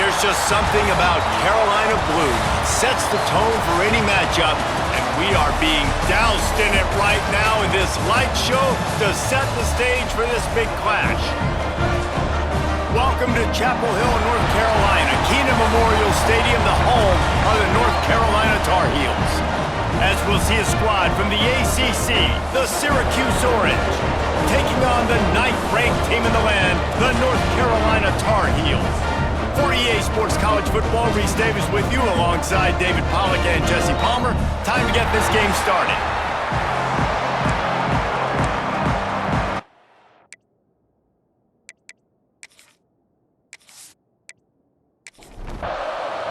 There's just something about Carolina blue that sets the tone for any matchup, and we are being doused in it right now in this light show to set the stage for this big clash. Welcome to Chapel Hill, North Carolina, Keenan Memorial Stadium, the home of the North Carolina Tar Heels. As we'll see a squad from the ACC, the Syracuse Orange, taking on the 9th-ranked team in the land, the North Carolina Tar Heels. For EA Sports College Football, Reese Davis with you alongside David Pollack and Jesse Palmer. Time to get this game started.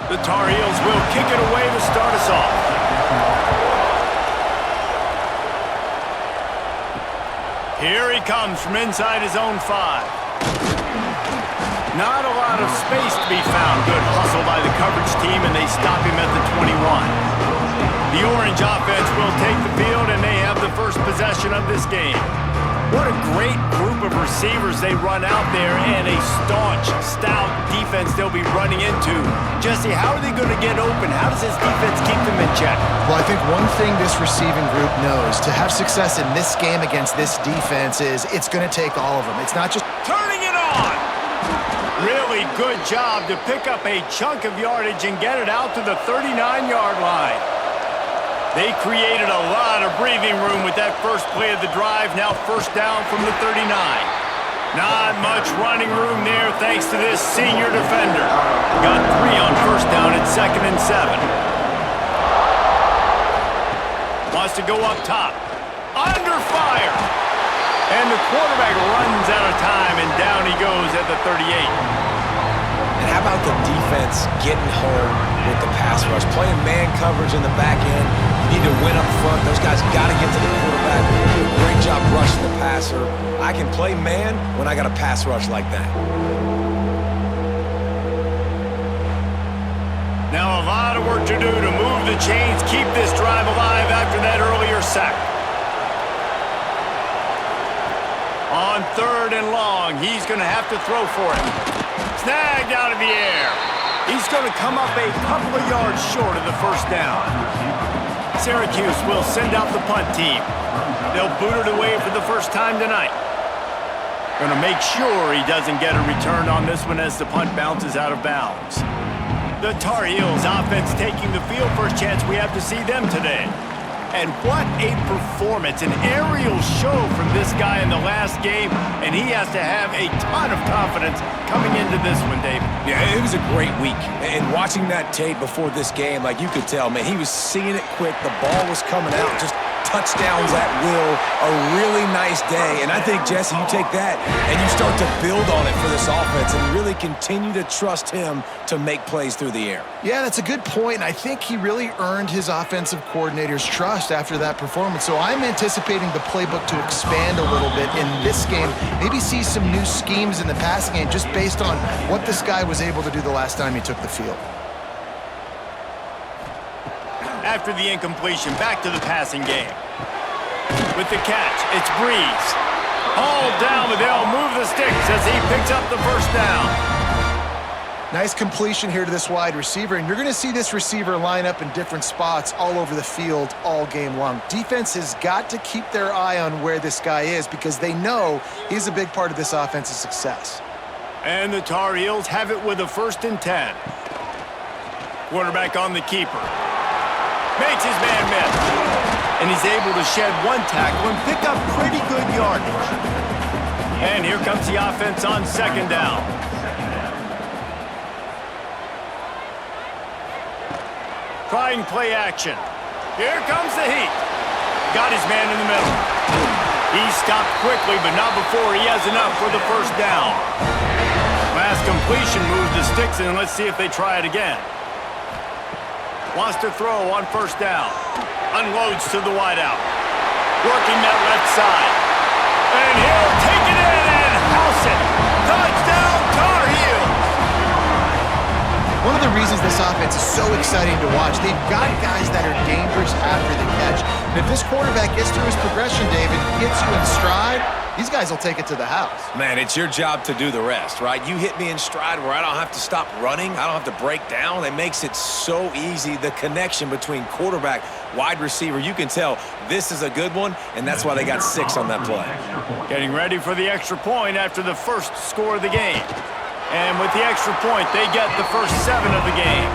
The Tar Heels will kick it away to start us off. Here he comes from inside his own 5. Not a lot of space to be found. Good hustle by the coverage team, and they stop him at the 21. The Orange offense will take the field, and they have the first possession of this game. What a great group of receivers they run out there, and a staunch, stout defense they'll be running into. Jesse, how are they going to get open? How does this defense keep them in check? Well, I think one thing this receiving group knows, to have success in this game against this defense is it's going to take all of them. It's not just turning it on. Really good job to pick up a chunk of yardage and get it out to the 39-yard line. They created a lot of breathing room with that first play of the drive. Now first down from the 39. Not much running room there thanks to this senior defender. Got 3 on first down at 2nd and 7. Wants to go up top. Under fire. And the quarterback runs out of time, and down he goes at the 38. And how about the defense getting home with the pass rush? Playing man coverage in the back end. You need to win up front. Those guys got to get to the quarterback. Do a great job rushing the passer. I can play man when I got a pass rush like that. Now a lot of work to do to move the chains, keep this drive alive after that earlier sack. On 3rd and long, he's going to have to throw for it. Snagged out of the air. He's going to come up a couple of yards short of the first down. Syracuse will send out the punt team. They'll boot it away for the first time tonight. Going to make sure he doesn't get a return on this one as the punt bounces out of bounds. The Tar Heels offense taking the field. First chance we have to see them today. And what a performance, an aerial show from this guy in the last game, and he has to have a ton of confidence coming into this one, David. Yeah, it was a great week. And watching that tape before this game, like you could tell, man, he was seeing it quick. The ball was coming out, just touchdowns at will. A really nice day. And I think, Jesse, you take that and you start to build on it for this offense and really continue to trust him to make plays through the air. Yeah, that's a good point, and I think he really earned his offensive coordinator's trust after that performance. So I'm anticipating the playbook to expand a little bit in this game, maybe see some new schemes in the passing game just based on what this guy was able to do the last time he took the field. After the incompletion, back to the passing game. With the catch, it's Breeze. Hauled down, but they'll move the sticks as he picks up the first down. Nice completion here to this wide receiver, and you're going to see this receiver line up in different spots all over the field all game long. Defense has got to keep their eye on where this guy is because they know he's a big part of this offense's success. And the Tar Heels have it with a 1st and 10. Quarterback on the keeper. Makes his man miss. And he's able to shed 1 tackle and pick up pretty good yardage. And here comes the offense on 2nd down. Trying play action. Here comes the heat. Got his man in the middle. He stopped quickly, but not before he has enough for the first down. Last completion moves the sticks, and let's see if they try it again. Wants to throw on first down. Unloads to the wideout. Working that left side. And he'll take it in and house it. Touchdown, Tar Heels! One of the reasons this offense is so exciting to watch. They've got guys that are dangerous after the catch. And if this quarterback gets through his progression, David, gets you in stride, these guys will take it to the house. Man, it's your job to do the rest, right? You hit me in stride where I don't have to stop running. I don't have to break down. It makes it so easy, the connection between quarterback, wide receiver. You can tell this is a good one, and that's why they got 6 on that play. Getting ready for the extra point after the first score of the game. And with the extra point, they get the first 7 of the game.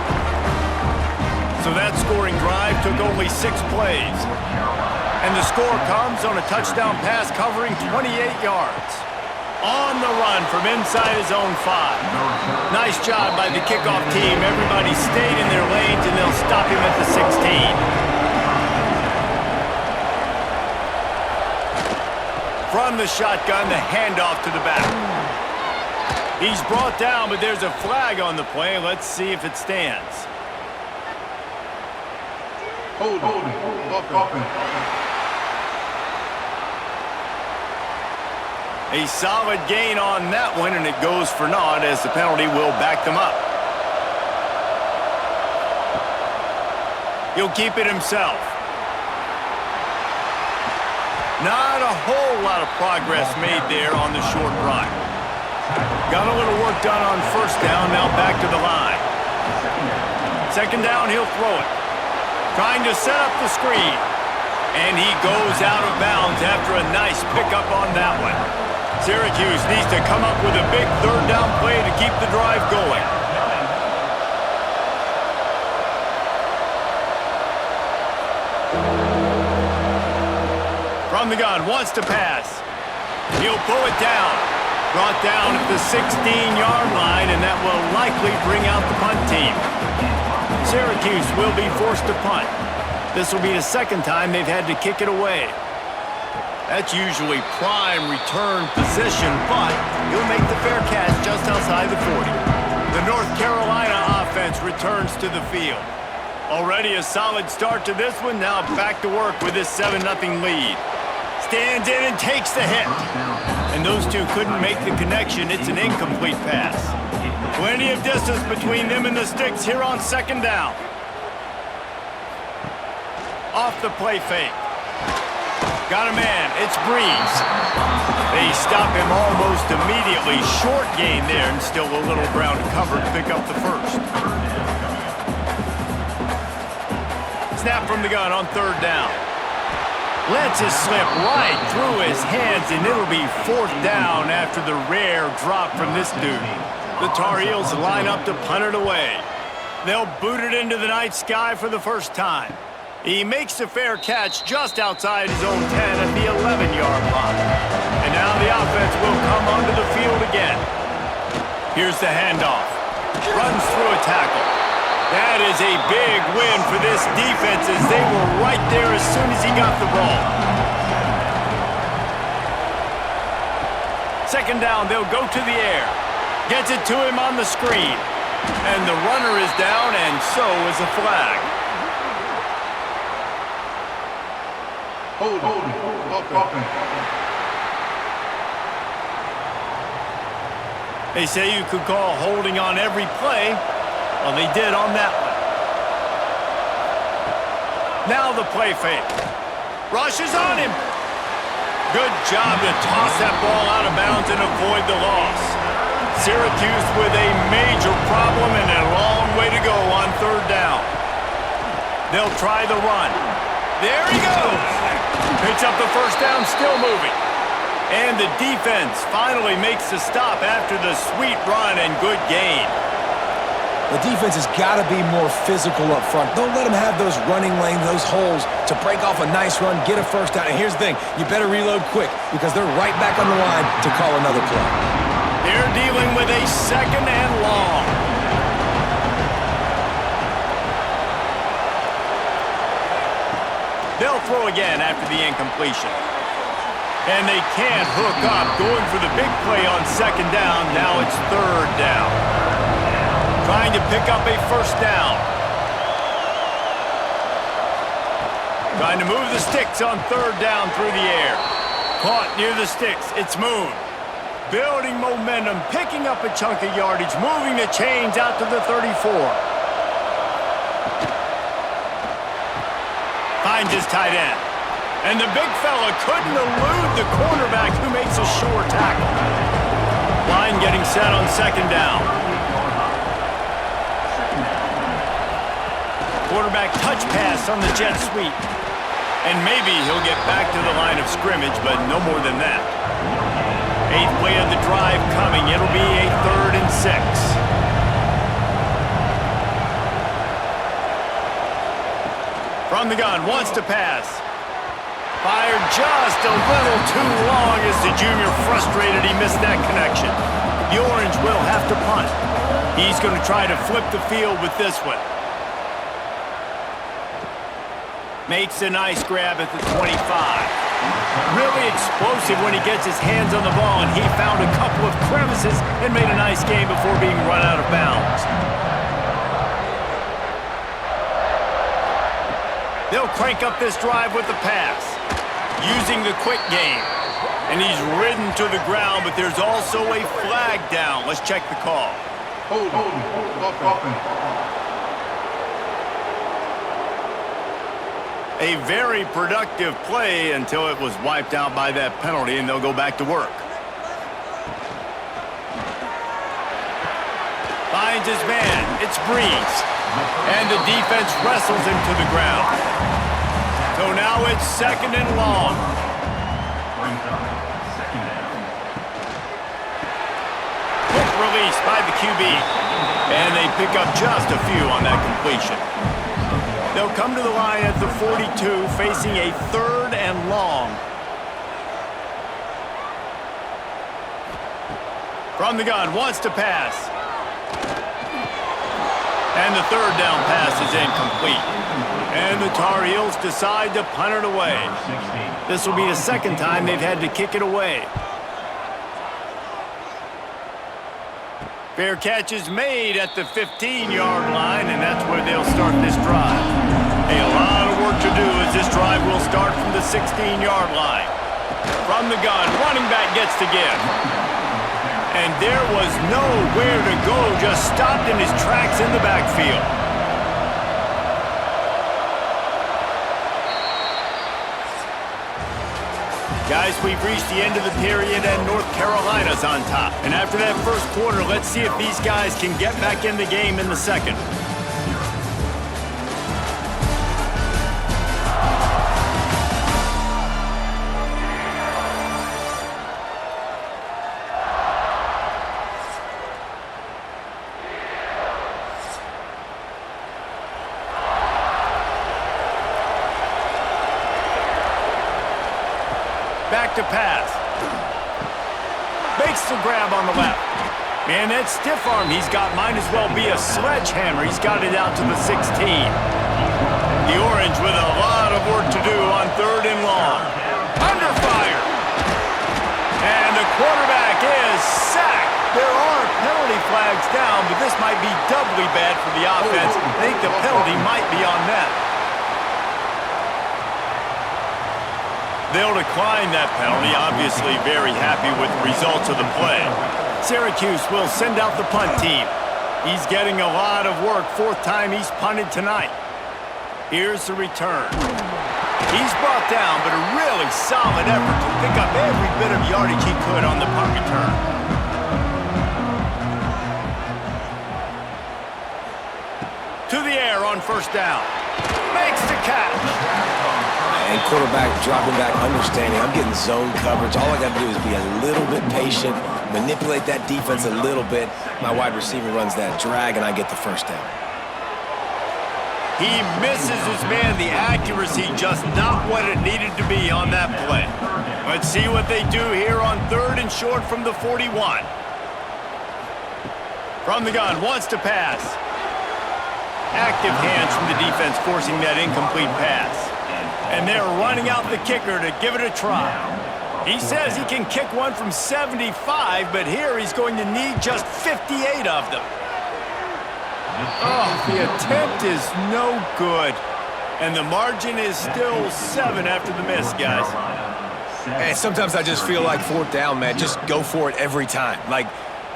So that scoring drive took only 6 plays. And the score comes on a touchdown pass covering 28 yards. On the run from inside his own 5. Nice job by the kickoff team. Everybody stayed in their lanes, and they'll stop him at the 16. From the shotgun, the handoff to the back. He's brought down, but there's a flag on the play. Let's see if it stands. Hold it. A solid gain on that one, and it goes for naught as the penalty will back them up. He'll keep it himself. Not a whole lot of progress made there on the short run. Got a little work done on first down, now back to the line. Second down, he'll throw it. Trying to set up the screen. And he goes out of bounds after a nice pickup on that one. Syracuse needs to come up with a big third down play to keep the drive going. From the gun, wants to pass. He'll pull it down. Brought down at the 16-yard line, and that will likely bring out the punt team. Syracuse will be forced to punt. This will be the second time they've had to kick it away. That's usually prime return position, but he'll make the fair catch just outside the 40. The North Carolina offense returns to the field. Already a solid start to this one, now back to work with this 7-0 lead. Stands in and takes the hit. And those two couldn't make the connection. It's an incomplete pass. Plenty of distance between them and the sticks here on second down. Off the play fake. Got a man, it's Breeze. They stop him almost immediately. Short gain there, and still a little ground to cover to pick up the first. Snap from the gun on third down. Lets it slip right through his hands, and it'll be fourth down after the rare drop from this dude. The Tar Heels line up to punt it away. They'll boot it into the night sky for the first time. He makes the fair catch just outside his own 10 at the 11-yard line. And now the offense will come onto the field again. Here's the handoff. Runs through a tackle. That is a big win for this defense as they were right there as soon as he got the ball. Second down, they'll go to the air. Gets it to him on the screen. And the runner is down, and so is a flag. Hold it. They say you could call holding on every play. Well, they did on that one. Now the play fake. Rushes on him. Good job to toss that ball out of bounds and avoid the loss. Syracuse with a major problem and a long way to go on third down. They'll try the run. There he goes. Picks up the first down, still moving. And the defense finally makes the stop after the sweet run and good gain. The defense has got to be more physical up front. Don't let them have those running lanes, those holes to break off a nice run, get a first down. And here's the thing, you better reload quick because they're right back on the line to call another play. They're dealing with a second and long. They'll throw again after the incompletion. And they can't hook up, going for the big play on second down. Now it's third down. Trying to pick up a first down. Trying to move the sticks on third down through the air. Caught near the sticks. It's Moon. Building momentum, picking up a chunk of yardage, moving the chains out to the 34. Finds his tight end. And the big fella couldn't elude the cornerback who makes a sure tackle. Line getting set on second down. Quarterback touch pass on the jet sweep. And maybe he'll get back to the line of scrimmage, but no more than that. 8th play of the drive coming. It'll be a 3rd and 6. From the gun, wants to pass. Fired just a little too long as the junior frustrated he missed that connection. The Orange will have to punt. He's going to try to flip the field with this one. Makes a nice grab at the 25. Really explosive when he gets his hands on the ball, and he found a couple of crevices and made a nice game before being run out of bounds. They'll crank up this drive with the pass, using the quick game. And he's ridden to the ground, but there's also a flag down. Let's check the call. Hold, offense. A very productive play until it was wiped out by that penalty, and they'll go back to work. Finds his man. It's Breeze. And the defense wrestles him to the ground. So now it's 2nd and long. Quick release by the QB. And they pick up just a few on that completion. They'll come to the line at the 42, facing a 3rd and long. From the gun, wants to pass. And the 3rd down pass is incomplete. And the Tar Heels decide to punt it away. This will be the 2nd time they've had to kick it away. Fair catch is made at the 15-yard line, and that's where they'll start this drive. A lot of work to do as this drive will start from the 16-yard line. From the gun, running back gets to give. And there was nowhere to go, just stopped in his tracks in the backfield. Guys, we've reached the end of the period and North Carolina's on top. And after that first quarter, let's see if these guys can get back in the game in the second. Back to pass. Makes the grab on the left. And that stiff arm he's got might as well be a sledgehammer. He's got it out to the 16. The Orange with a lot of work to do on 3rd and long. Under fire. And the quarterback is sacked. There are penalty flags down, but this might be doubly bad for the offense. I think the penalty might be on them. They'll decline that penalty, obviously very happy with the results of the play. Syracuse will send out the punt team. He's getting a lot of work, 4th time he's punted tonight. Here's the return. He's brought down, but a really solid effort to pick up every bit of yardage he could on the punt return. To the air on 1st down. Makes the catch. And quarterback dropping back, understanding I'm getting zone coverage. All I got to do is be a little bit patient, manipulate that defense a little bit. My wide receiver runs that drag, and I get the 1st down. He misses his man. The accuracy just not what it needed to be on that play. Let's see what they do here on 3rd and short from the 41. From the gun, wants to pass. Active hands from the defense forcing that incomplete pass. And they're running out the kicker to give it a try. He says he can kick one from 75, but here he's going to need just 58 of them. Oh, the attempt is no good. And the margin is still 7 after the miss, guys. And sometimes I just feel like 4th down, man. Just go for it every time. Like,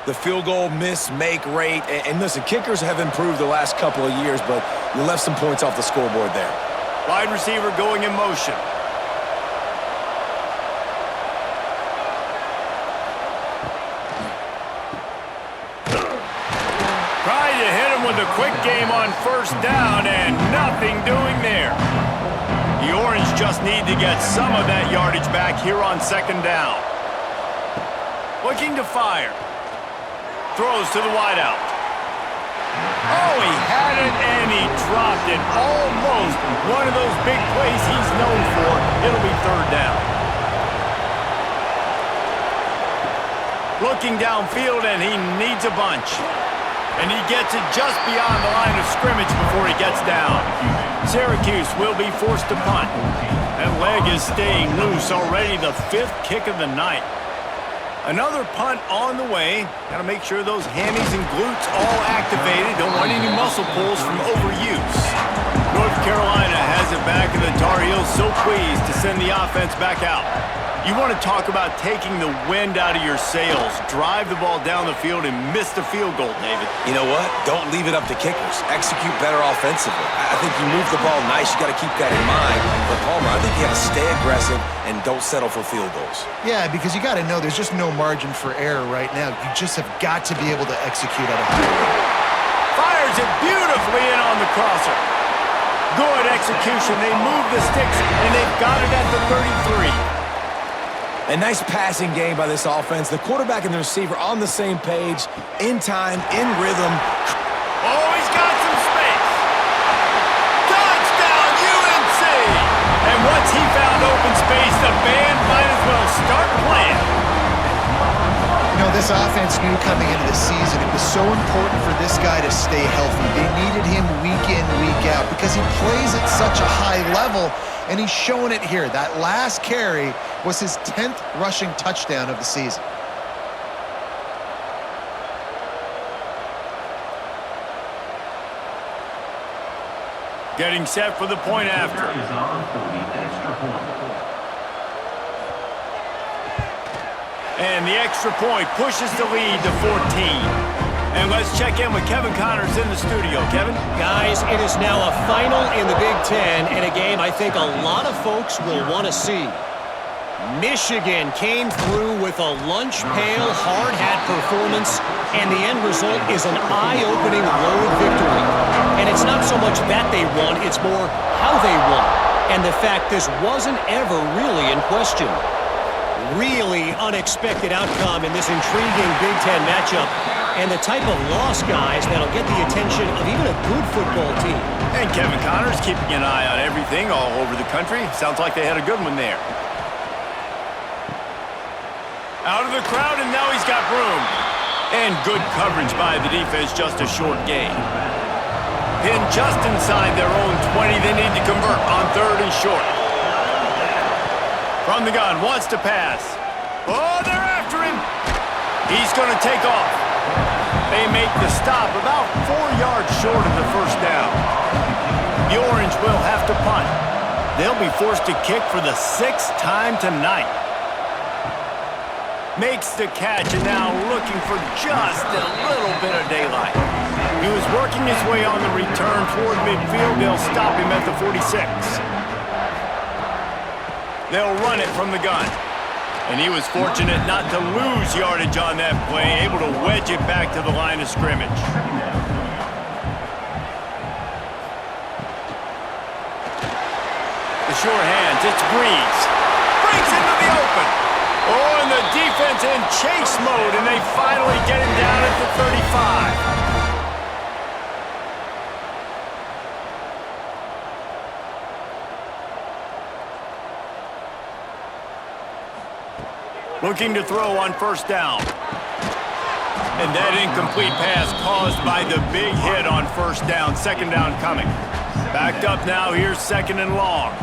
the field goal miss-make rate. And listen, kickers have improved the last couple of years, but you left some points off the scoreboard there. Wide receiver going in motion. Trying to hit him with a quick game on first down, and nothing doing there. The Orange just need to get some of that yardage back here on second down. Looking to fire. Throws to the wideout. Oh, he had it, and he dropped it. Almost one of those big plays he's known for. It'll be third down. Looking downfield, and he needs a bunch. And he gets it just beyond the line of scrimmage before he gets down. Syracuse will be forced to punt. That leg is staying loose already, the 5th kick of the night. Another punt on the way. Got to make sure those hammies and glutes all activated. Don't want any muscle pulls from overuse. North Carolina has it back, and the Tar Heels so pleased to send the offense back out. You want to talk about taking the wind out of your sails. Drive the ball down the field and miss the field goal, David. You know what? Don't leave it up to kickers. Execute better offensively. I think you move the ball nice. You got to keep that in mind. But, Palmer, I think you got to stay aggressive and don't settle for field goals. Yeah, because you got to know there's just no margin for error right now. You just have got to be able to execute at a high level. Fires it beautifully in on the crosser. Good execution. They move the sticks, and they've got it at the 33. A nice passing game by this offense. The quarterback and the receiver on the same page, in time, in rhythm. Oh, he's got some space. Touchdown, UNC! And once he found open space, the band might as well start playing. You know, this offense knew coming into the season it was so important for this guy to stay healthy. They needed him week in, week out because he plays at such a high level, and he's showing it here. That last carry was his 10th rushing touchdown of the season. Getting set for the point after. And the extra point pushes the lead to 14. And let's check in with Kevin Connors in the studio. Kevin? Guys, it is now a final in the Big Ten and a game I think a lot of folks will want to see. Michigan came through with a lunch pail, hard hat performance, and the end result is an eye-opening road victory. And it's not so much that they won, it's more how they won. And the fact this wasn't ever really in question. Really unexpected outcome in this intriguing Big Ten matchup, and the type of loss, guys, that'll get the attention of even a good football team. And Kevin Connors keeping an eye on everything all over the country. Sounds like they had a good one there. Out of the crowd, and now he's got room. And good coverage by the defense, just a short gain. Pinned just inside their own 20. They need to convert on 3rd and short. From the gun, wants to pass. Oh, they're after him. He's going to take off. They make the stop about 4 yards short of the first down. The Orange will have to punt. They'll be forced to kick for the 6th time tonight. Makes the catch, and now looking for just a little bit of daylight. He was working his way on the return toward midfield. They'll stop him at the 46. They'll run it from the gun. And he was fortunate not to lose yardage on that play, able to wedge it back to the line of scrimmage. The sure hands, it's Breeze. Breaks into the open. Oh, and the defense in chase mode, and they finally get him down at the 35. Looking to throw on first down. And that incomplete pass caused by the big hit on first down. Second down coming. Backed up now, here's 2nd and long.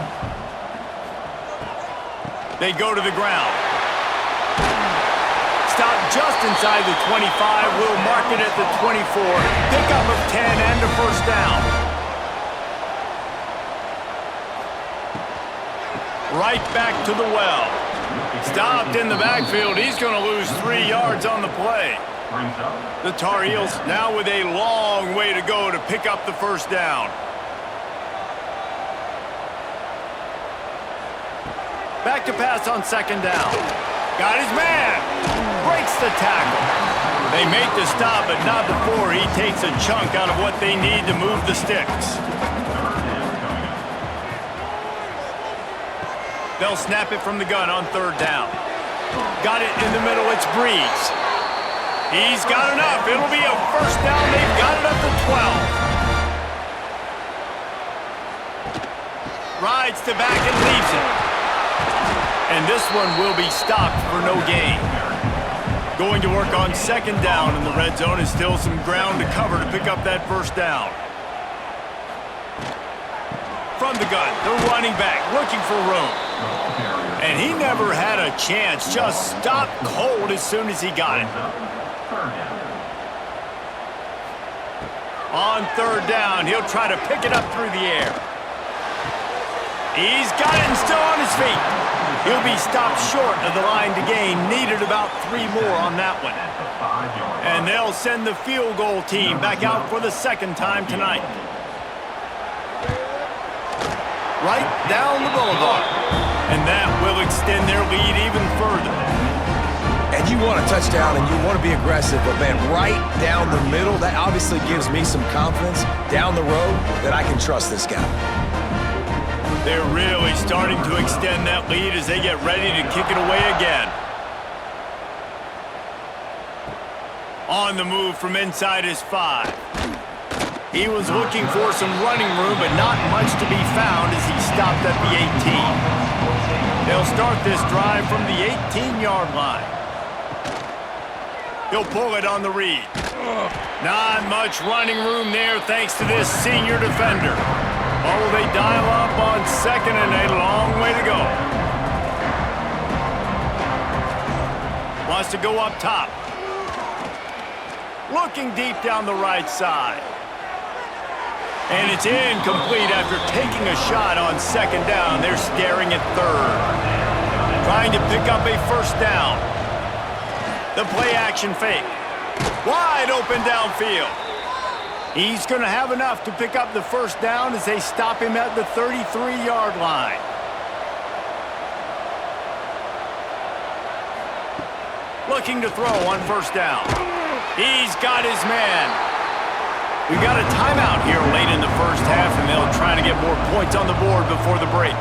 They go to the ground. Stop just inside the 25. We'll mark it at the 24. Pickup of 10 and a first down. Right back to the well. Stopped in the backfield. He's going to lose 3 yards on the play. The Tar Heels now with a long way to go to pick up the first down. Back to pass on second down. Got his man. Breaks the tackle. They make the stop, but not before he takes a chunk out of what they need to move the sticks. They'll snap it from the gun on third down. Got it in the middle. It's Breeze. He's got enough. It'll be a first down. They've got it up to 12. Rides to back and leaves it. And this one will be stopped for no gain. Going to work on second down in the red zone is still some ground to cover to pick up that first down. From the gun, the running back looking for room. And he never had a chance, just stopped cold as soon as he got it. On third down, he'll try to pick it up through the air. He's got it and still on his feet. He'll be stopped short of the line to gain. Needed about 3 more on that one. And they'll send the field goal team back out for the second time tonight. Right down the boulevard. And that will extend their lead even further. And you want a touchdown and you want to be aggressive, but man, right down the middle, that obviously gives me some confidence down the road that I can trust this guy. They're really starting to extend that lead as they get ready to kick it away again. On the move from inside his 5. He was looking for some running room, but not much to be found as he stopped at the 18. They'll start this drive from the 18-yard line. He'll pull it on the read. Not much running room there thanks to this senior defender. Oh, they dial up on second and a long way to go. Wants to go up top. Looking deep down the right side. And it's incomplete after taking a shot on second down. They're staring at third. Trying to pick up a first down. The play action fake. Wide open downfield. He's going to have enough to pick up the first down as they stop him at the 33-yard line. Looking to throw on first down. He's got his man. We've got a timeout here late in the first half, and they'll try to get more points on the board before the break.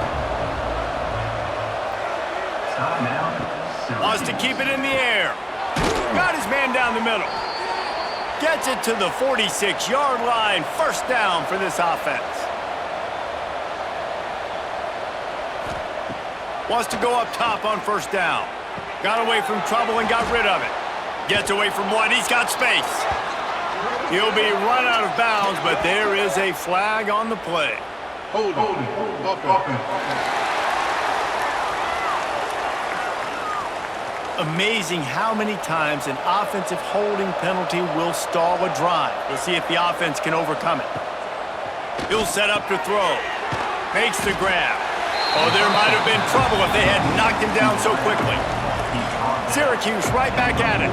Wants to keep it in the air. Got his man down the middle. Gets it to the 46-yard line. First down for this offense. Wants to go up top on first down. Got away from trouble and got rid of it. Gets away from one. He's got space. He'll be run out of bounds, but there is a flag on the play. Hold offense. Amazing how many times an offensive holding penalty will stall a drive. We'll see if the offense can overcome it. He'll set up to throw. Makes the grab. Oh, there might have been trouble if they had knocked him down so quickly. Syracuse right back at it.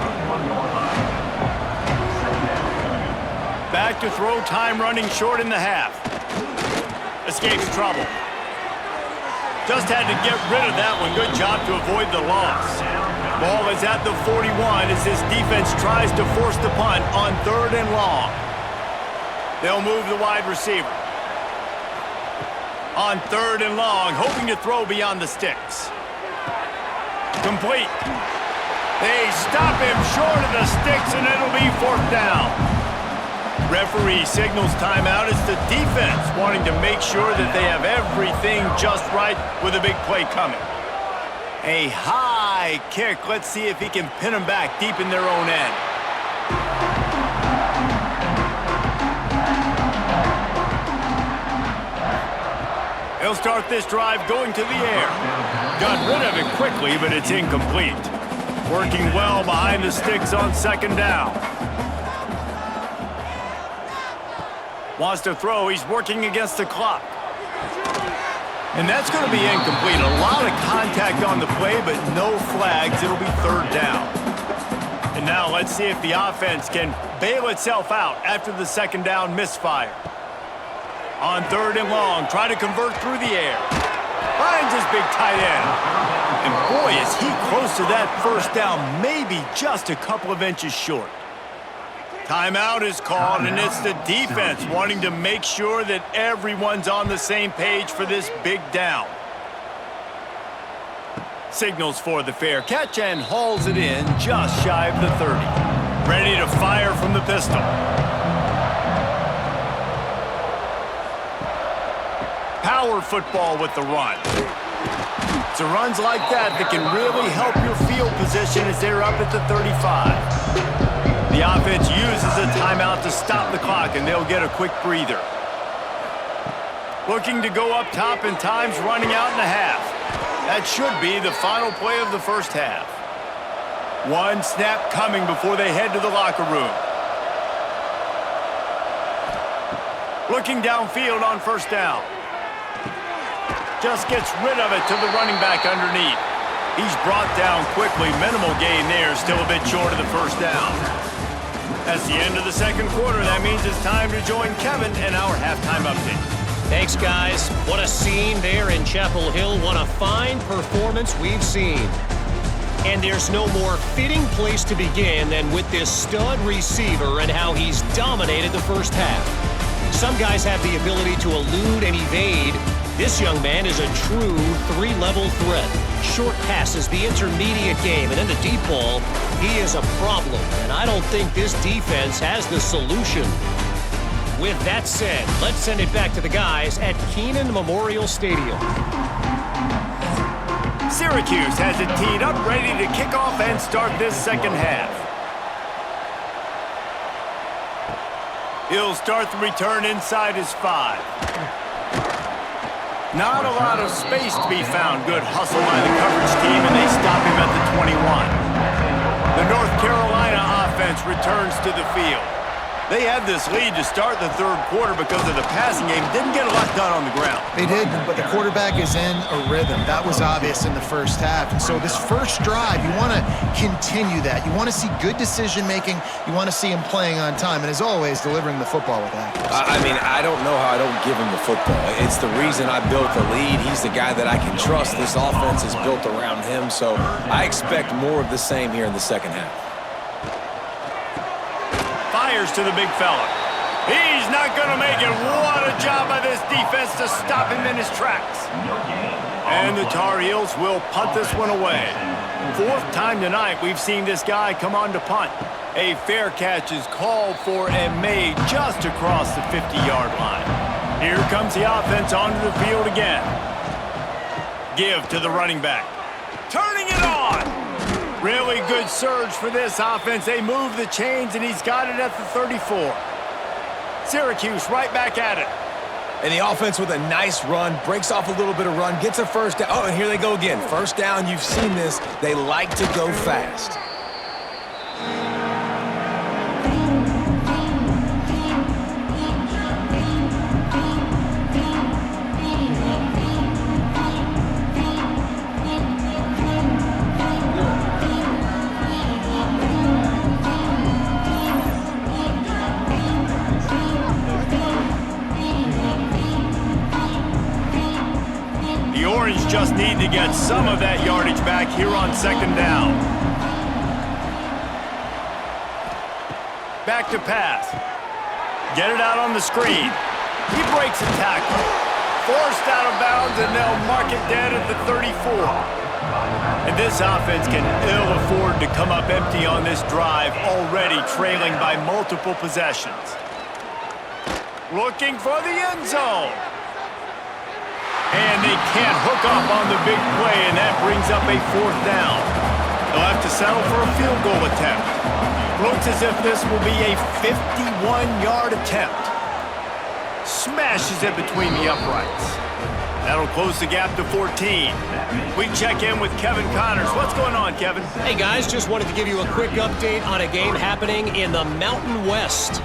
Back to throw, time running short in the half. Escapes trouble. Just had to get rid of that one. Good job to avoid the loss. Ball is at the 41 as this defense tries to force the punt on third and long. They'll move the wide receiver. On third and long, hoping to throw beyond the sticks. Complete. They stop him short of the sticks, and it'll be fourth down. Referee signals timeout. It's the defense wanting to make sure that they have everything just right with a big play coming. A high kick. Let's see if he can pin them back deep in their own end. They'll start this drive going to the air. Got rid of it quickly, but it's incomplete. Working well behind the sticks on second down. Wants to throw. He's working against the clock. And that's going to be incomplete. A lot of contact on the play, but no flags. It'll be third down. And now let's see if the offense can bail itself out after the second down misfire. On third and long, try to convert through the air. Finds his big tight end. And boy, is he close to that first down, maybe just a couple of inches short. Timeout is called, and it's the defense wanting to make sure that everyone's on the same page for this big down. Signals for the fair catch and hauls it in just shy of the 30. Ready to fire from the pistol. Power football with the run. It's the runs like that that can really help your field position as they're up at the 35. The offense uses a timeout to stop the clock, and they'll get a quick breather. Looking to go up top, and time's running out in a half. That should be the final play of the first half. One snap coming before they head to the locker room. Looking downfield on first down. Just gets rid of it to the running back underneath. He's brought down quickly. Minimal gain there, still a bit short of the first down. That's the end of the second quarter. That means it's time to join Kevin in our halftime update. Thanks, guys. What a scene there in Chapel Hill. What a fine performance we've seen. And there's no more fitting place to begin than with this stud receiver and how he's dominated the first half. Some guys have the ability to elude and evade. This young man is a true three-level threat. Short passes, the intermediate game, and then the deep ball, he is a problem. And I don't think this defense has the solution. With that said, let's send it back to the guys at Kenan Memorial Stadium. Syracuse has it teed up, ready to kick off and start this second half. He'll start the return inside his 5. Not a lot of space to be found. Good hustle by the coverage team, and they stop him at the 21. The North Carolina offense returns to the field. They had this lead to start the third quarter because of the passing game. Didn't get a lot done on the ground. They did, but the quarterback is in a rhythm. That was obvious in the first half. And so this first drive, you want to continue that. You want to see good decision-making. You want to see him playing on time. And as always, delivering the football with accuracy. I mean, I don't know how I don't give him the football. It's the reason I built the lead. He's the guy that I can trust. This offense is built around him. So I expect more of the same here in the second half. Fires to the big fella. He's not going to make it. What a job by this defense to stop him in his tracks. And the Tar Heels will punt this one away. Fourth time tonight we've seen this guy come on to punt. A fair catch is called for and made just across the 50-yard line. Here comes the offense onto the field again. Give to the running back. Turning it on. Really good surge for this offense. They move the chains, and he's got it at the 34. Syracuse right back at it. And the offense with a nice run, breaks off a little bit of run, gets a first down. Oh, and here they go again. First down, you've seen this. They like to go fast. Just need to get some of that yardage back here on second down. Back to pass. Get it out on the screen. He breaks a tackle. Forced out of bounds, and they'll mark it dead at the 34. And this offense can ill afford to come up empty on this drive, already trailing by multiple possessions. Looking for the end zone. And they can't hook up on the big play, and that brings up a fourth down. They'll have to settle for a field goal attempt. Looks as if this will be a 51-yard attempt. Smashes it between the uprights. That'll close the gap to 14. We check in with Kevin Connors. What's going on, Kevin? Hey, guys, just wanted to give you a quick update on a game happening in the Mountain West.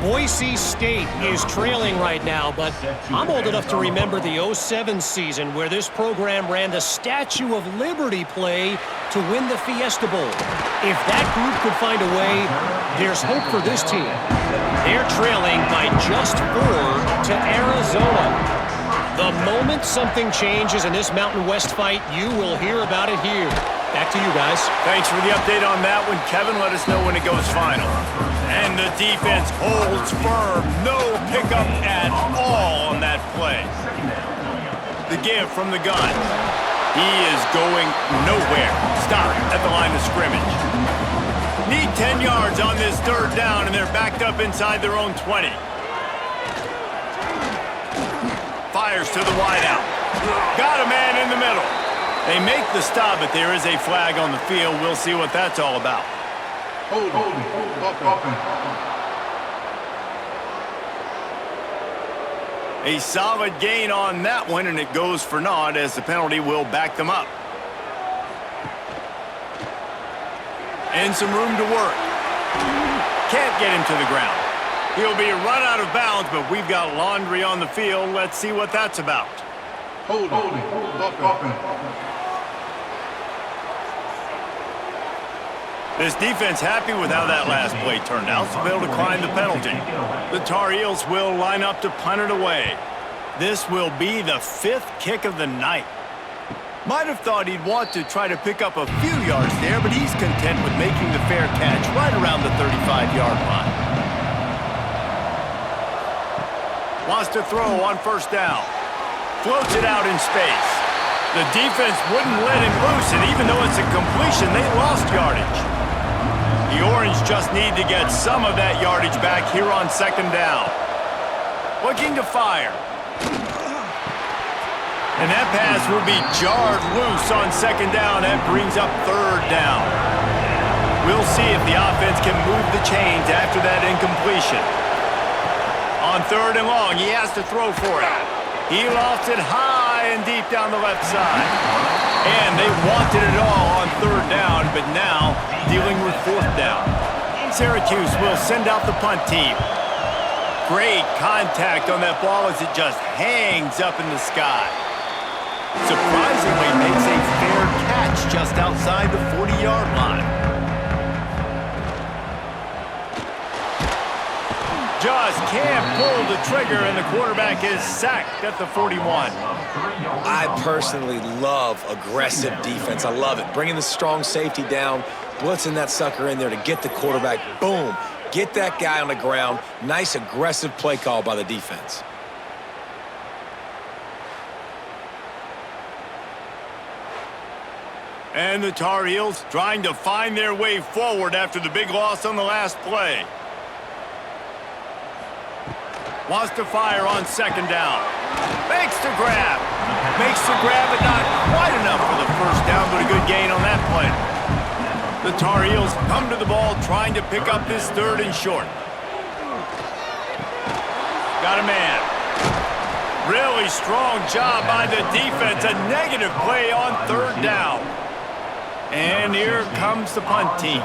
Boise State is trailing right now, but I'm old enough to remember the '07 season where this program ran the Statue of Liberty play to win the Fiesta Bowl. If that group could find a way, there's hope for this team. They're trailing by just 4 to Arizona. The moment something changes in this Mountain West fight, you will hear about it here. Back to you guys. Thanks for the update on that one, Kevin. Let us know when it goes final. And the defense holds firm. No pickup at all on that play. The give from the gun. He is going nowhere. Stop at the line of scrimmage. Need 10 yards on this third down, and they're backed up inside their own 20. Fires to the wideout. Got a man in the middle. They make the stop, but there is a flag on the field. We'll see what that's all about. Hold, offense. A solid gain on that one, and it goes for naught as the penalty will back them up. And some room to work. Can't get him to the ground. He'll be run out of bounds, but we've got laundry on the field. Let's see what that's about. Hold, offense. This defense happy with how that last play turned out, so they'll decline the penalty. The Tar Heels will line up to punt it away. This will be the 5th kick of the night. Might have thought he'd want to try to pick up a few yards there, but he's content with making the fair catch right around the 35-yard line. Wants to throw on first down. Floats it out in space. The defense wouldn't let him loose, and even though it's a completion, they lost yardage. The Orange just need to get some of that yardage back here on second down. Looking to fire. And that pass will be jarred loose on second down. That brings up third down. We'll see if the offense can move the chains after that incompletion. On third and long, he has to throw for it. He lofts it high and deep down the left side. And they wanted it all on third down, but now dealing with fourth down. Syracuse will send out the punt team. Great contact on that ball as it just hangs up in the sky. Surprisingly makes a fair catch just outside the 40-yard line. Just can't pull the trigger, and the quarterback is sacked at the 41. I personally love aggressive defense. I love it. Bringing the strong safety down, blitzing that sucker in there to get the quarterback. Boom. Get that guy on the ground. Nice aggressive play call by the defense. And the Tar Heels trying to find their way forward after the big loss on the last play. Wants to fire on second down. Makes the grab. Makes the grab, but not quite enough for the first down, but a good gain on that play. The Tar Heels come to the ball trying to pick up this third and short. Got a man. Really strong job by the defense. A negative play on third down. And here comes the punt team.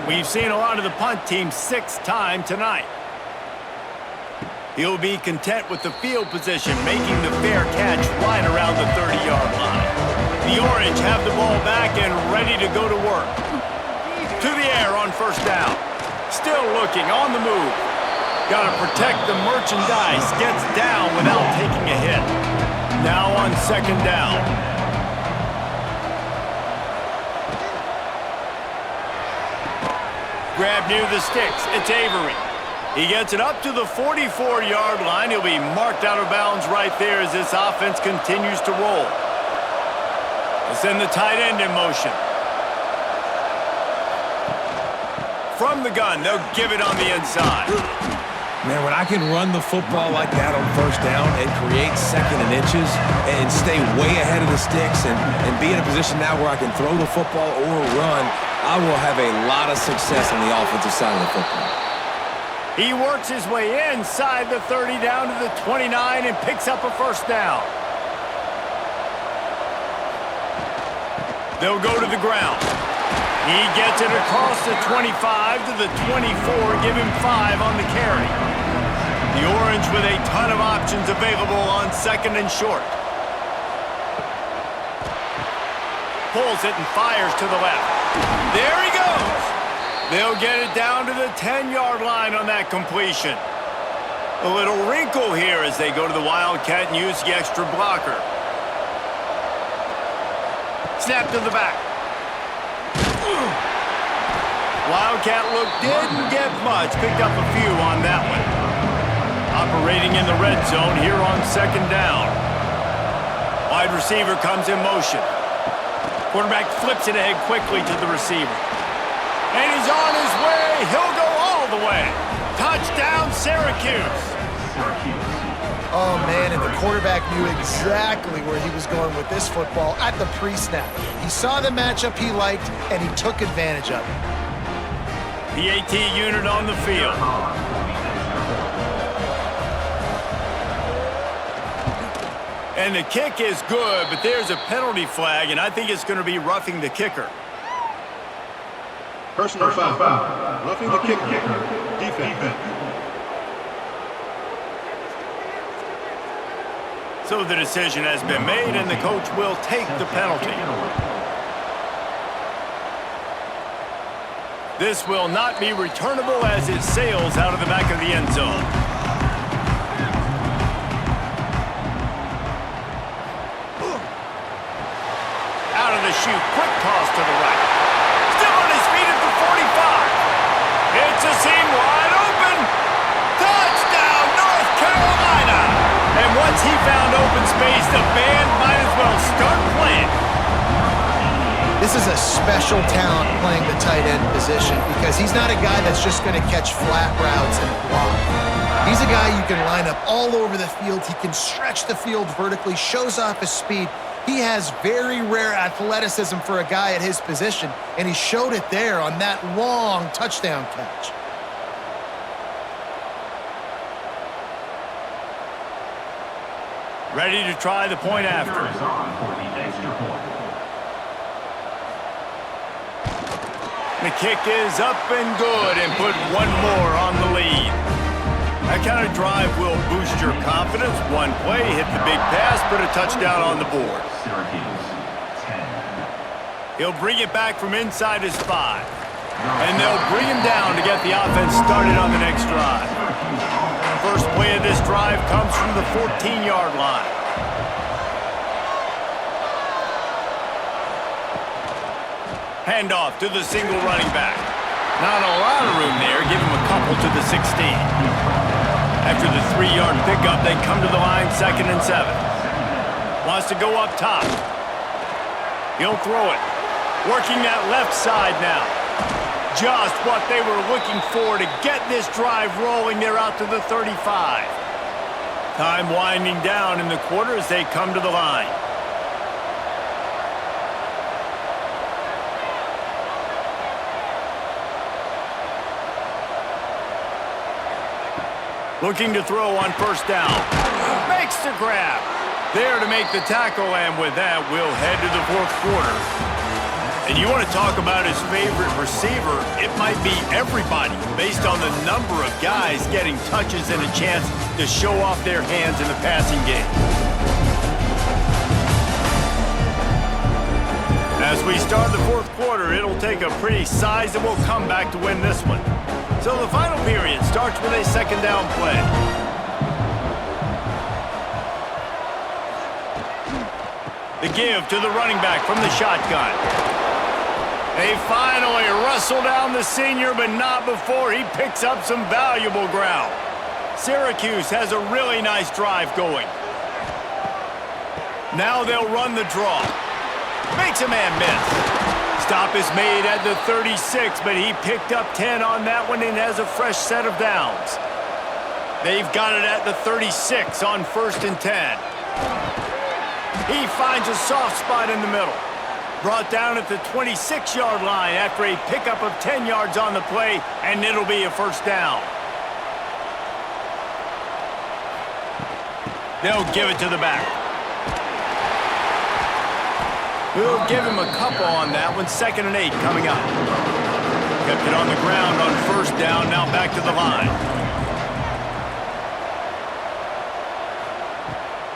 We've seen a lot of the punt team 6 times tonight. He'll be content with the field position, making the fair catch right around the 30-yard line. The Orange have the ball back and ready to go to work. To the air on first down. Still looking, on the move. Got to protect the merchandise. Gets down without taking a hit. Now on second down. Grab near the sticks. It's Ybarra. He gets it up to the 44-yard line. He'll be marked out of bounds right there as this offense continues to roll. They'll send the tight end in motion. From the gun, they'll give it on the inside. Man, when I can run the football like that on first down and create second and inches and stay way ahead of the sticks and be in a position now where I can throw the football or run, I will have a lot of success on the offensive side of the football. He works his way inside the 30 down to the 29 and picks up a first down. They'll go to the ground. He gets it across the 25 to the 24, give him 5 on the carry. The Orange with a ton of options available on second and short. Pulls it and fires to the left. There he goes. They'll get it down to the 10-yard line on that completion. A little wrinkle here as they go to the Wildcat and use the extra blocker. Snap to the back. Wildcat look didn't get much. Picked up a few on that one. Operating in the red zone here on second down. Wide receiver comes in motion. Quarterback flips it ahead quickly to the receiver. And he's on his way. He'll go all the way. Touchdown, Syracuse. Oh, man, and the quarterback knew exactly where he was going with this football at the pre-snap. He saw the matchup he liked, and he took advantage of it. The AT unit on the field. And the kick is good, but there's a penalty flag, and I think it's going to be roughing the kicker. Personal foul. Roughing the kicker. Defense. So the decision has been made, and the coach will take the penalty. This will not be returnable as it sails out of the back of the end zone. Out of the chute, quick toss to the right. Still on his feet at the 45. It's a seam wide open. Touchdown, North Carolina. And once he found open space, the band might as well start playing. This is a special talent playing the tight end position because he's not a guy that's just going to catch flat routes and block. He's a guy you can line up all over the field. He can stretch the field vertically, shows off his speed. He has very rare athleticism for a guy at his position, and he showed it there on that long touchdown catch. Ready to try the point after. The kick is up and good and put one more on the lead. That kind of drive will boost your confidence. One play, hit the big pass, put a touchdown on the board. He'll bring it back from inside his 5. And they'll bring him down to get the offense started on the next drive. First play of this drive comes from the 14-yard line. Handoff to the single running back. Not a lot of room there. Give him a couple to the 16. After the 3-yard pickup, they come to the line, 2nd and 7. Wants to go up top. He'll throw it. Working that left side now. Just what they were looking for to get this drive rolling. They're out to the 35. Time winding down in the quarter as they come to the line. Looking to throw on first down. Makes the grab. There to make the tackle, and with that, we'll head to the 4th quarter. And you want to talk about his favorite receiver, it might be everybody based on the number of guys getting touches and a chance to show off their hands in the passing game. As we start the 4th quarter, it'll take a pretty sizable comeback to win this one. So the final period starts with a 2nd down play. The give to the running back from the shotgun. They finally wrestle down the senior, but not before he picks up some valuable ground. Syracuse has a really nice drive going. Now they'll run the draw. Makes a man miss. Stop is made at the 36, but he picked up 10 on that one and has a fresh set of downs. They've got it at the 36 on 1st and 10. He finds a soft spot in the middle. Brought down at the 26-yard line after a pickup of 10 yards on the play, and it'll be a first down. They'll give it to the back. We'll give him a couple on that one. 2nd and 8 coming up. Kept it on the ground on first down, now back to the line.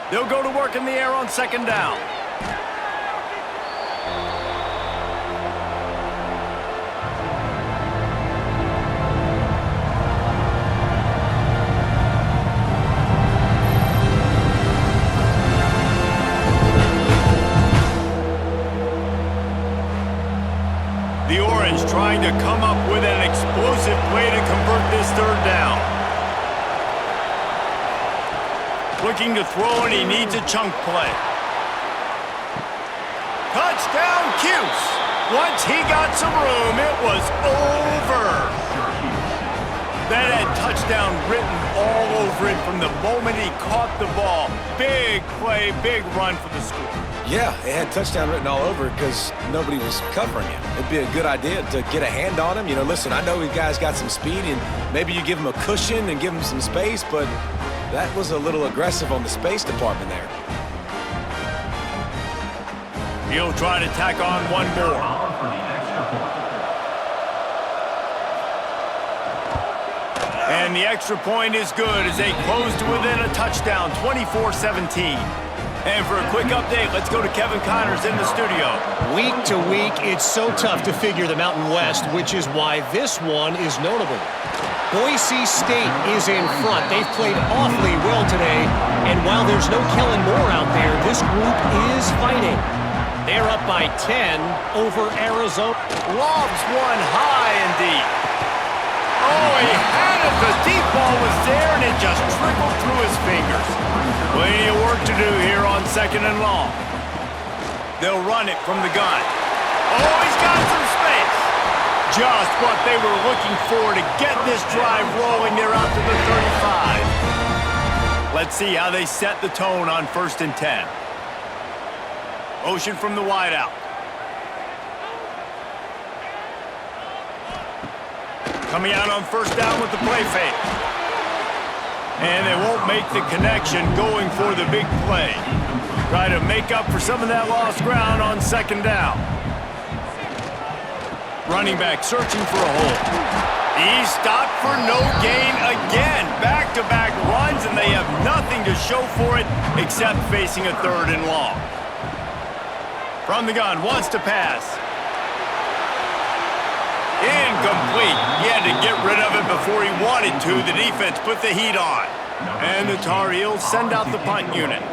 They'll go to work in the air on second down. The Orange trying to come up with an explosive play to convert this third down. Looking to throw, and he needs a chunk play. Touchdown, Cuse. Once he got some room, it was over. That had touchdown written all over it from the moment he caught the ball. Big play, big run for the score. Yeah, it had touchdown written all over it because nobody was covering him. It'd be a good idea to get a hand on him. You know, listen, I know you guys got some speed, and maybe you give him a cushion and give him some space, but that was a little aggressive on the space department there. He'll try to tack on one more. And the extra point is good as they close to within a touchdown, 24-17. And for a quick update, let's go to Kevin Connors in the studio. Week to week, it's so tough to figure the Mountain West, which is why this one is notable. Boise State is in front. They've played awfully well today, and while there's no Kellen Moore out there, this group is fighting. They're up by 10 over Arizona. Lobs one high and deep. Oh, he had it. The deep ball was there, and it just trickled through his fingers. Plenty of work to do here on second and long. They'll run it from the gun. Oh, he's got some space. Just what they were looking for to get this drive rolling. They're out to the 35. Let's see how they set the tone on 1st and 10. Motion from the wideout. Coming out on 1st down with the play fake. And they won't make the connection going for the big play. Try to make up for some of that lost ground on 2nd down. Running back searching for a hole. He's stopped for no gain again. Back-to-back runs, and they have nothing to show for it except facing a 3rd and long. From the gun, wants to pass. Incomplete. He had to get rid of it before he wanted to. The defense put the heat on. And the Tar Heels send out the punt unit.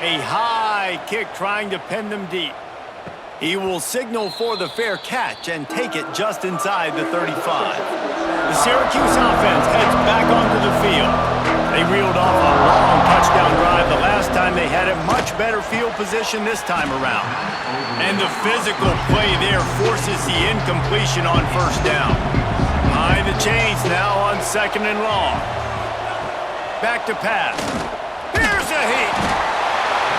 A high kick trying to pin them deep. He will signal for the fair catch and take it just inside the 35. The Syracuse offense heads back onto the field. They reeled off a long touchdown drive the last time they had a much better field position this time around. And the physical play there forces the incompletion on 1st down. Behind the chains now on 2nd and long. Back to pass. Here's a heat.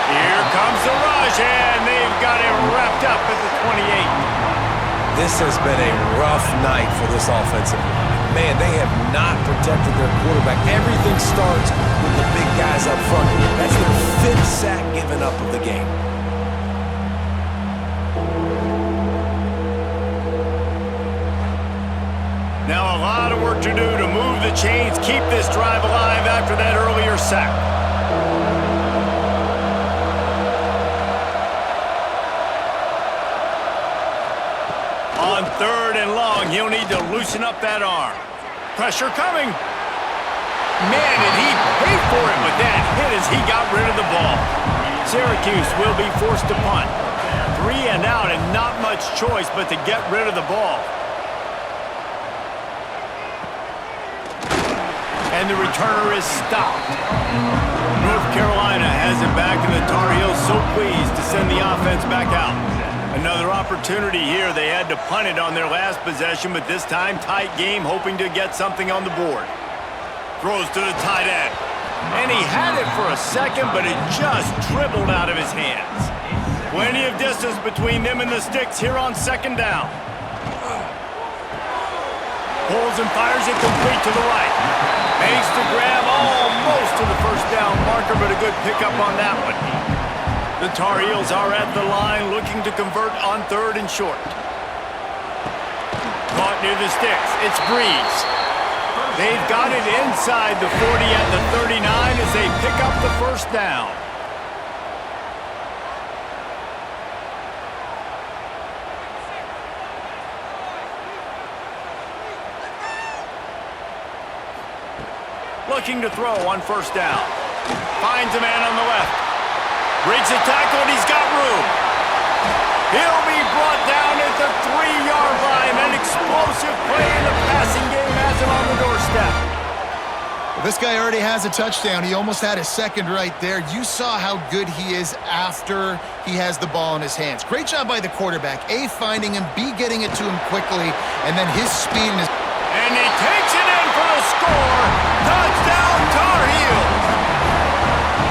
Here comes the rush, and they've got it wrapped up at the 28. This has been a rough night for this offensive line. Man, they have not protected their quarterback. Everything starts with the big guys up front. That's their 5th sack given up of the game. Now a lot of work to do to move the chains, keep this drive alive after that earlier sack. On 3rd and long, he'll need to loosen up that arm. Pressure coming. Man, did he pay for it with that hit as he got rid of the ball. Syracuse will be forced to punt. 3 and out and not much choice but to get rid of the ball. And the returner is stopped. North Carolina has it back, and the Tar Heels so pleased to send the offense back out. Another opportunity here. They had to punt it on their last possession, but this time tight game, hoping to get something on the board. Throws to the tight end. And he had it for a second, but it just dribbled out of his hands. Plenty of distance between them and the sticks here on 2nd down. Pulls and fires it complete to the right. Makes the grab almost to the 1st down marker, but a good pickup on that one. The Tar Heels are at the line looking to convert on 3rd and short. Caught near the sticks. It's Breeze. They've got it inside the 40 at the 39 as they pick up the first down. Looking to throw on first down. Finds a man on the left. Breaks the tackle and he's got room. He'll be brought down at the 3-yard line. An explosive play in the passing game has him on the doorstep. This guy already has a touchdown. He almost had a second right there. You saw how good he is after he has the ball in his hands. Great job by the quarterback. A, finding him, B, getting it to him quickly, and then his speed and his... And he takes it in for the score. Touchdown, Tar Heels.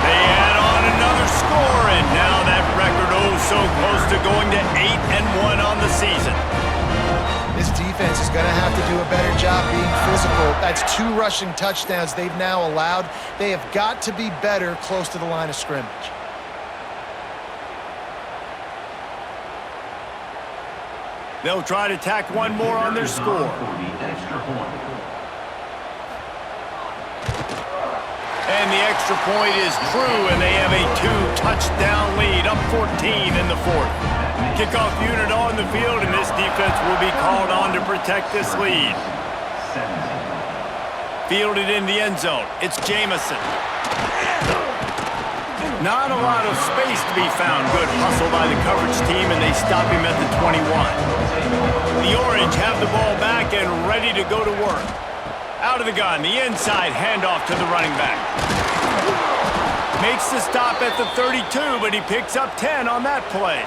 They add on another score, and now that record so close to going to 8-1 on the season. This defense is going to have to do a better job being physical. That's 2 rushing touchdowns they've now allowed. They have got to be better close to the line of scrimmage. They'll try to tack one more on their score. And the extra point is true, and they have a 2-touchdown lead, up 14 in the 4th. Kickoff unit on the field, and this defense will be called on to protect this lead. Fielded in the end zone. It's Jamison. Not a lot of space to be found. Good hustle by the coverage team, and they stop him at the 21. The Orange have the ball back and ready to go to work. Out of the gun, the inside handoff to the running back. Makes the stop at the 32, but he picks up 10 on that play.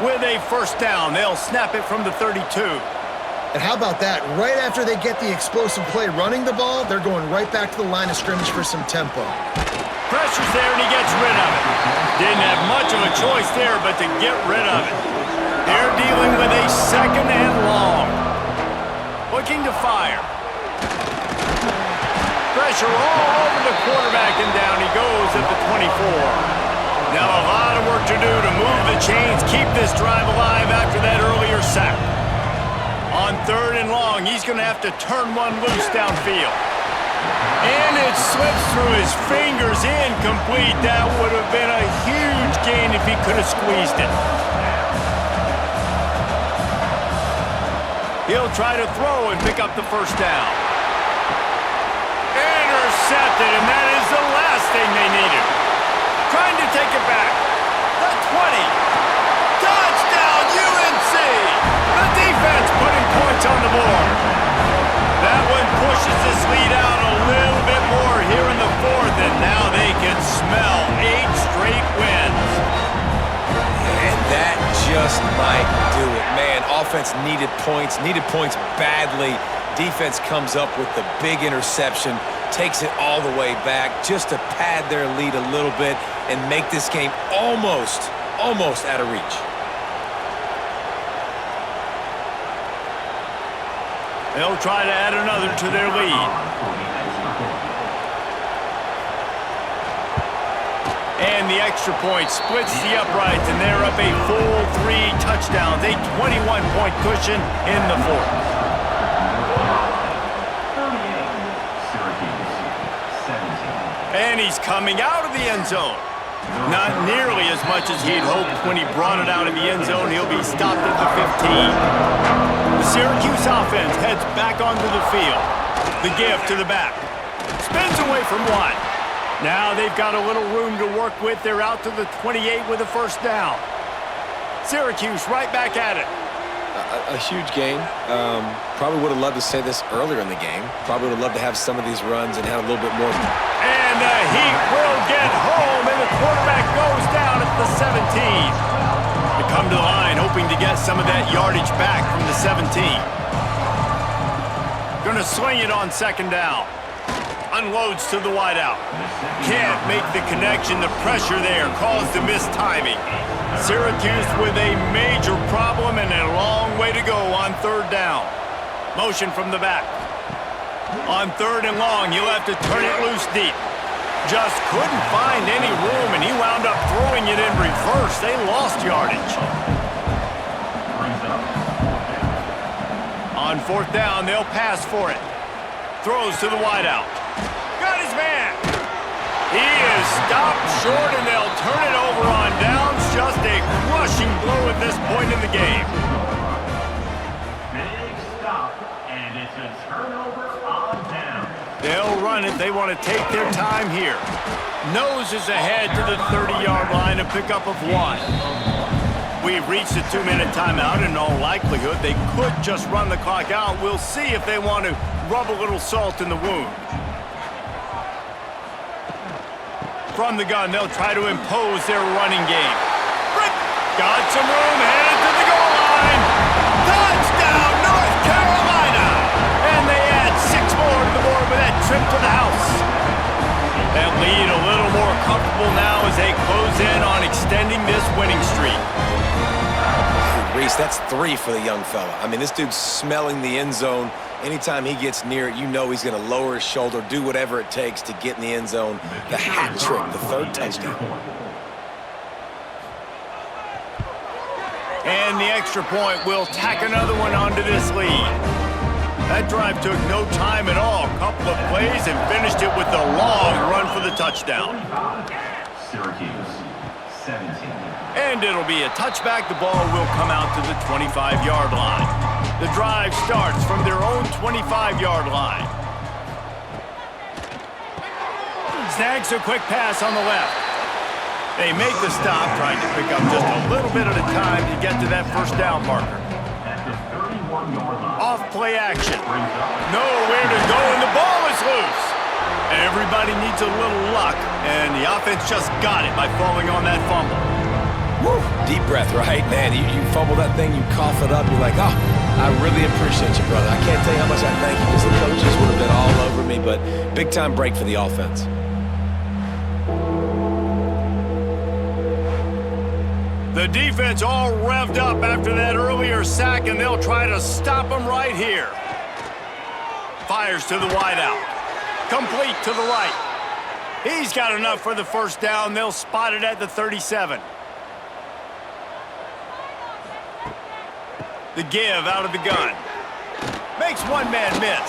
With a first down, they'll snap it from the 32. And how about that? Right after they get the explosive play running the ball, they're going right back to the line of scrimmage for some tempo. Pressure's there, and he gets rid of it. Didn't have much of a choice there, but to get rid of it. They're dealing with a 2nd and long. Looking to fire. Pressure all over the quarterback, and down he goes at the 24. Now a lot of work to do to move the chains, keep this drive alive after that earlier sack. On 3rd and long, he's going to have to turn one loose downfield. And it slips through his fingers, incomplete. That would have been a huge gain if he could have squeezed it. He'll try to throw and pick up the first down. Intercepted, and that is the last thing they needed. Trying to take it back. The 20. Touchdown, UNC! The defense putting points on the board. That one pushes this lead out a little bit more here in the 4th, and now they can smell 8 straight wins. And that just might do it. Man, offense needed points badly. Defense comes up with the big interception, takes it all the way back just to pad their lead a little bit and make this game almost out of reach. They'll try to add another to their lead. And the extra point splits the uprights, and they're up a full 3 touchdowns, a 21-point cushion in the 4th. And he's coming out of the end zone. Not nearly as much as he'd hoped when he brought it out of the end zone. He'll be stopped at the 15. The Syracuse offense heads back onto the field. The give to the back. Spins away from 1. Now they've got a little room to work with. They're out to the 28 with a first down. Syracuse right back at it. A huge game. Probably would have loved to say this earlier in the game. Probably would have loved to have some of these runs and have a little bit more. And the Heat will get home, and the quarterback goes down at the 17. They come to the line, hoping to get some of that yardage back from the 17. Gonna swing it on 2nd down. Unloads to the wideout. Can't make the connection. The pressure there caused the missed timing. Syracuse with a major problem and a long way to go on 3rd down. Motion from the back. On 3rd and long, he'll have to turn it loose deep. Just couldn't find any room, and he wound up throwing it in reverse. They lost yardage. On 4th down, they'll pass for it. Throws to the wideout. Got his man. He is stopped short, and they'll turn it over on downs. Just a crushing blow at this point in the game. Big stop, and it's a turnover on down. They'll run it. They want to take their time here. Nose is ahead to the 30-yard line, a pickup of 1. We've reached a 2-minute timeout. In all likelihood, they could just run the clock out. We'll see if they want to rub a little salt in the wound. From the gun, they'll try to impose their running game. Got some room, headed to the goal line. Touchdown, North Carolina! And they add 6 more to the board with that trip to the house. That lead a little more comfortable now as they close in on extending this winning streak. Reese, that's 3 for the young fella. I mean, this dude's smelling the end zone. Anytime he gets near it, you know he's going to lower his shoulder, do whatever it takes to get in the end zone. The hat trick, the 3rd touchdown. And the extra point will tack another one onto this lead. That drive took no time at all. Couple of plays and finished it with a long run for the touchdown. Syracuse, 17. And it'll be a touchback. The ball will come out to the 25-yard line. The drive starts from their own 25-yard line. Snags a quick pass on the left. They make the stop, trying to pick up just a little bit at a time to get to that first down marker. At the 31-yard line. Off play action. Nowhere to go, and the ball is loose. Everybody needs a little luck, and the offense just got it by falling on that fumble. Woo! Deep breath, right? Man, you fumble that thing, you cough it up, you're like, oh, I really appreciate you, brother. I can't tell you how much I thank you, because the coaches would have been all over me, but big-time break for the offense. The defense all revved up after that earlier sack, and they'll try to stop them right here. Fires to the wideout. Complete to the right. He's got enough for the first down. They'll spot it at the 37. The give out of the gun. Makes one man miss.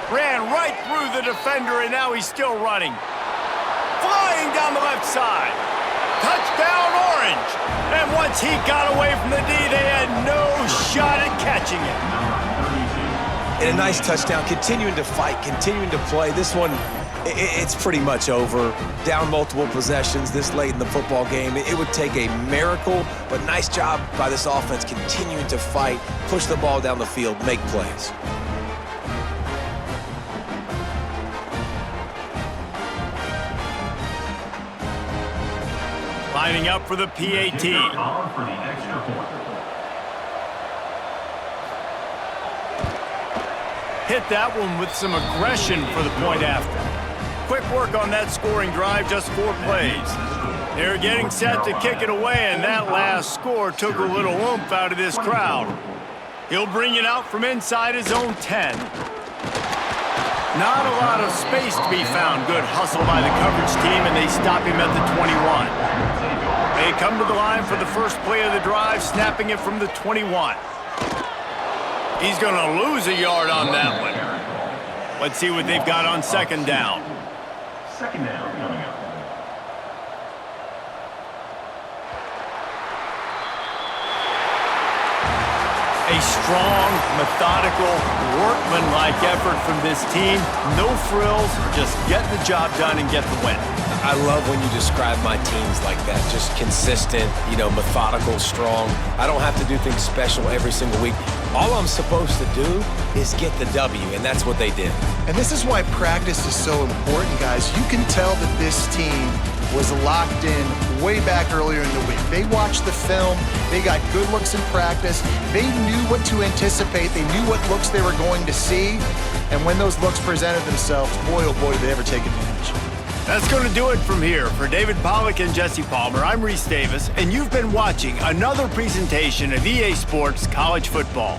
Ran right through the defender, and now he's still running. Flying down the left side. Touchdown, Orange. And once he got away from the D, they had no shot at catching it. And a nice touchdown, continuing to fight, continuing to play. This one, it's pretty much over. Down multiple possessions this late in the football game. It would take a miracle, but nice job by this offense continuing to fight, push the ball down the field, make plays. Lining up for the PAT. On for the extra point. Hit that one with some aggression for the point after. Quick work on that scoring drive, just 4 plays. They're getting set to kick it away, and that last score took a little oomph out of this crowd. He'll bring it out from inside his own 10. Not a lot of space to be found. Good hustle by the coverage team, and they stop him at the 21. They come to the line for the first play of the drive, snapping it from the 21. He's going to lose a yard on that one. Let's see what they've got on second down. Second down coming up. A strong, methodical, workman-like effort from this team. No frills, just get the job done and get the win. I love when you describe my teams like that. Just consistent, methodical, strong. I don't have to do things special every single week. All I'm supposed to do is get the W, and that's what they did. And this is why practice is so important, guys. You can tell that this team was locked in way back earlier in the week. They watched the film. They got good looks in practice. They knew what to anticipate. They knew what looks they were going to see. And when those looks presented themselves, boy, oh boy, did they ever take advantage. That's going to do it from here. For David Pollack and Jesse Palmer, I'm Reese Davis, and you've been watching another presentation of EA Sports College Football.